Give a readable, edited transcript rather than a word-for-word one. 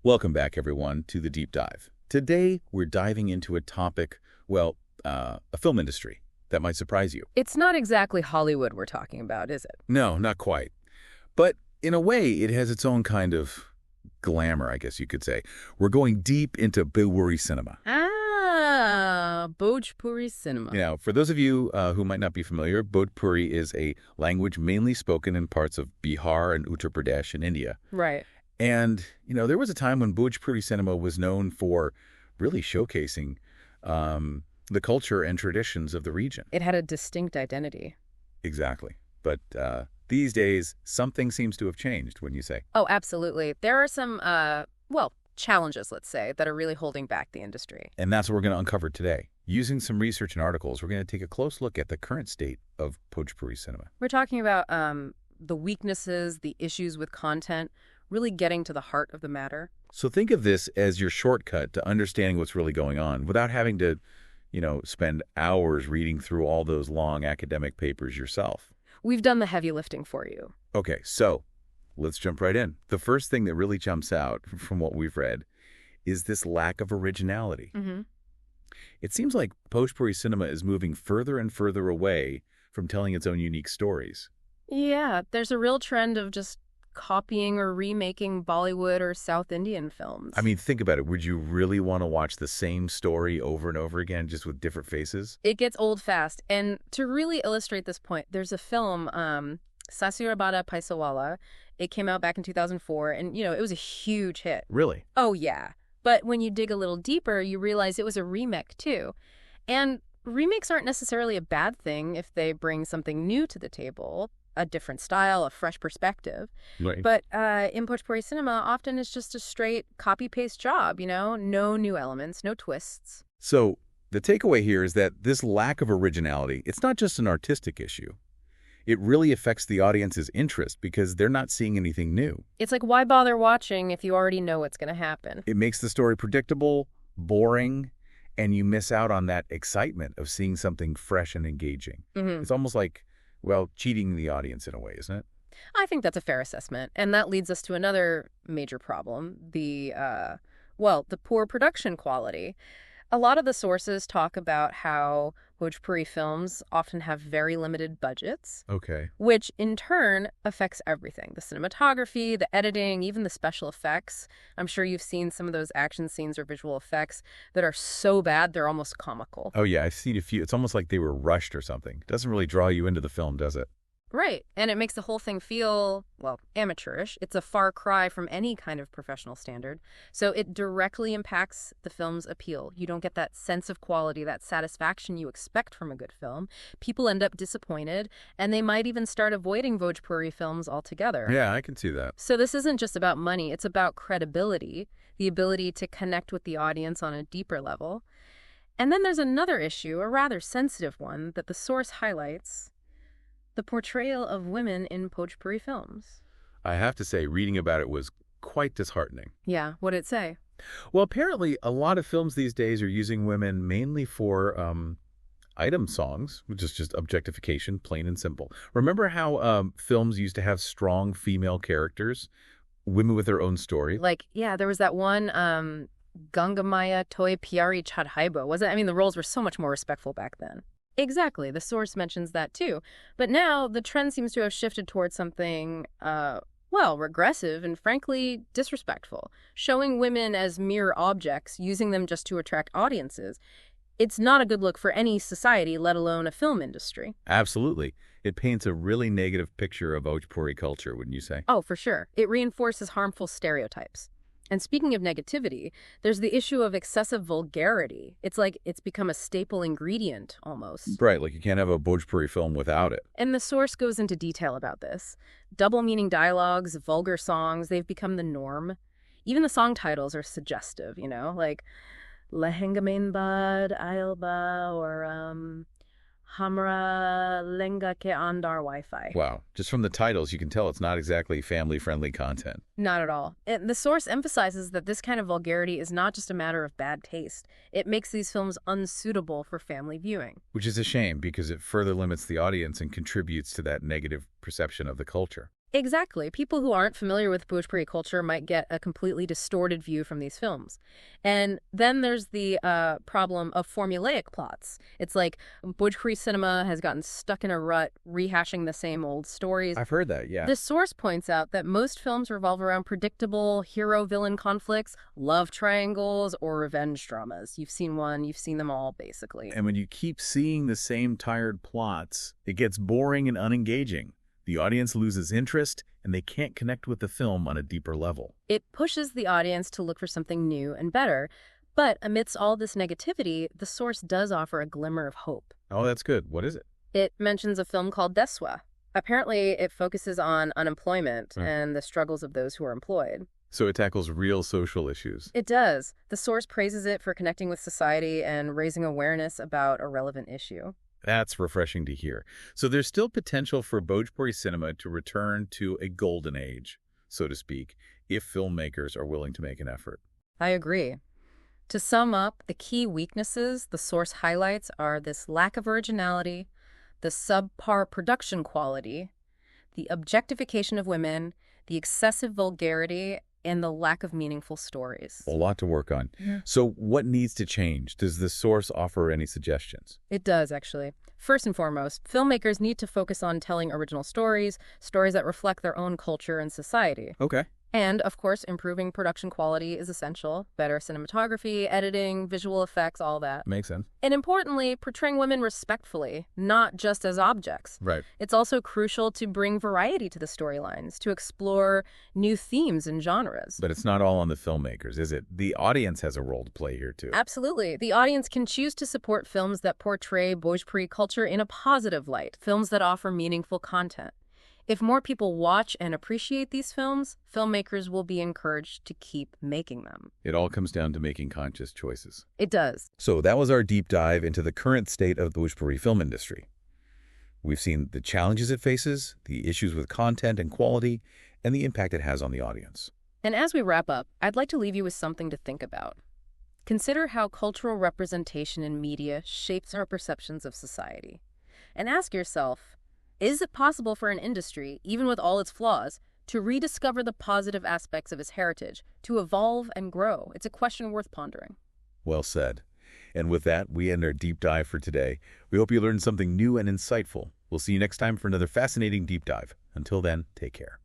Welcome back, everyone, to the Deep Dive. Today, we're diving into a topic, a film industry that might surprise you. It's not exactly Hollywood we're talking about, is it? No, not quite. But in a way, it has its own kind of glamour, I guess you could say. We're going deep into bhojpuri cinema. Bhojpuri cinema. Now, for those of you who might not be familiar, Bhojpuri is a language mainly spoken in parts of Bihar and Uttar Pradesh in India. Right. And, there was a time when Bhojpuri cinema was known for really showcasing the culture and traditions of the region. It had a distinct identity. Exactly. But these days, something seems to have changed, wouldn't you say? Oh, absolutely. There are some, challenges, let's say, that are really holding back the industry. And that's what we're going to uncover today. Using some research and articles, we're going to take a close look at the current state of Bhojpuri cinema. We're talking about the weaknesses, the issues with content, really getting to the heart of the matter. So think of this as your shortcut to understanding what's really going on without having to, spend hours reading through all those long academic papers yourself. We've done the heavy lifting for you. Okay, so let's jump right in. The first thing that really jumps out from what we've read is this lack of originality. Mm-hmm. It seems like Bhojpuri cinema is moving further and further away from telling its own unique stories. Yeah, there's a real trend of just copying or remaking Bollywood or South Indian films. I mean, think about it. Would you really want to watch the same story over and over again, just with different faces? It gets old fast. And to really illustrate this point, there's a film, Sasirabada Paisawala. It came out back in 2004, and, it was a huge hit. Really? Oh, yeah. But when you dig a little deeper, you realize it was a remake, too. And remakes aren't necessarily a bad thing if they bring something new to the table, a different style, a fresh perspective. Right. But in Bhojpuri cinema, often it's just a straight copy-paste job, no new elements, no twists. So the takeaway here is that this lack of originality, it's not just an artistic issue. It really affects the audience's interest because they're not seeing anything new. It's like, why bother watching if you already know what's going to happen? It makes the story predictable, boring, and you miss out on that excitement of seeing something fresh and engaging. Mm-hmm. It's almost like, cheating the audience in a way, isn't it? I think that's a fair assessment. And that leads us to another major problem, the poor production quality. A lot of the sources talk about how Bhojpuri films often have very limited budgets. Okay. Which in turn affects everything. The cinematography, the editing, even the special effects. I'm sure you've seen some of those action scenes or visual effects that are so bad they're almost comical. Oh, yeah, I've seen a few. It's almost like they were rushed or something. It doesn't really draw you into the film, does it? Right. And it makes the whole thing feel, amateurish. It's a far cry from any kind of professional standard. So it directly impacts the film's appeal. You don't get that sense of quality, that satisfaction you expect from a good film. People end up disappointed, and they might even start avoiding Bhojpuri films altogether. Yeah, I can see that. So this isn't just about money. It's about credibility, the ability to connect with the audience on a deeper level. And then there's another issue, a rather sensitive one, that the source highlights: the portrayal of women in Bhojpuri films. I have to say, reading about it was quite disheartening. Yeah, what'd it say? Well, apparently, a lot of films these days are using women mainly for item songs, which is just objectification, plain and simple. Remember how films used to have strong female characters, women with their own story? There was that one Gangamaya Toy Pyari Chadhaibo, was it? I mean, the roles were so much more respectful back then. Exactly. The source mentions that too. But now the trend seems to have shifted towards something, regressive and frankly disrespectful. Showing women as mere objects, using them just to attract audiences. It's not a good look for any society, let alone a film industry. Absolutely. It paints a really negative picture of Bhojpuri culture, wouldn't you say? Oh, for sure. It reinforces harmful stereotypes. And speaking of negativity, there's the issue of excessive vulgarity. It's like it's become a staple ingredient, almost. Right, like you can't have a Bhojpuri film without it. And the source goes into detail about this. Double-meaning dialogues, vulgar songs, they've become the norm. Even the song titles are suggestive, like Lehenga Main Bad, Ailba, or Hamra Lenga Ke Andar Wi-Fi. Wow. Just from the titles, you can tell it's not exactly family-friendly content. Not at all. And the source emphasizes that this kind of vulgarity is not just a matter of bad taste. It makes these films unsuitable for family viewing. Which is a shame because it further limits the audience and contributes to that negative perception of the culture. Exactly. People who aren't familiar with Bhojpuri culture might get a completely distorted view from these films. And then there's the problem of formulaic plots. It's like Bhojpuri cinema has gotten stuck in a rut, rehashing the same old stories. I've heard that, yeah. The source points out that most films revolve around predictable hero-villain conflicts, love triangles, or revenge dramas. You've seen one, you've seen them all, basically. And when you keep seeing the same tired plots, it gets boring and unengaging. The audience loses interest, and they can't connect with the film on a deeper level. It pushes the audience to look for something new and better. But amidst all this negativity, the source does offer a glimmer of hope. Oh, that's good. What is it? It mentions a film called Deswa. Apparently, it focuses on unemployment Right. and the struggles of those who are employed. So it tackles real social issues. It does. The source praises it for connecting with society and raising awareness about a relevant issue. That's refreshing to hear. So there's still potential for Bhojpuri cinema to return to a golden age, so to speak, if filmmakers are willing to make an effort. I agree. To sum up, the key weaknesses the source highlights are this lack of originality, the subpar production quality, the objectification of women, the excessive vulgarity, and the lack of meaningful stories. A lot to work on. Yeah. So what needs to change? Does the source offer any suggestions? It does, actually. First and foremost, filmmakers need to focus on telling original stories, stories that reflect their own culture and society. Okay. And, of course, improving production quality is essential. Better cinematography, editing, visual effects, all that. Makes sense. And importantly, portraying women respectfully, not just as objects. Right. It's also crucial to bring variety to the storylines, to explore new themes and genres. But it's not all on the filmmakers, is it? The audience has a role to play here, too. Absolutely. The audience can choose to support films that portray Bhojpuri culture in a positive light, films that offer meaningful content. If more people watch and appreciate these films, filmmakers will be encouraged to keep making them. It all comes down to making conscious choices. It does. So that was our deep dive into the current state of the Bhojpuri film industry. We've seen the challenges it faces, the issues with content and quality, and the impact it has on the audience. And as we wrap up, I'd like to leave you with something to think about. Consider how cultural representation in media shapes our perceptions of society. And ask yourself, is it possible for an industry, even with all its flaws, to rediscover the positive aspects of its heritage, to evolve and grow? It's a question worth pondering. Well said. And with that, we end our deep dive for today. We hope you learned something new and insightful. We'll see you next time for another fascinating deep dive. Until then, take care.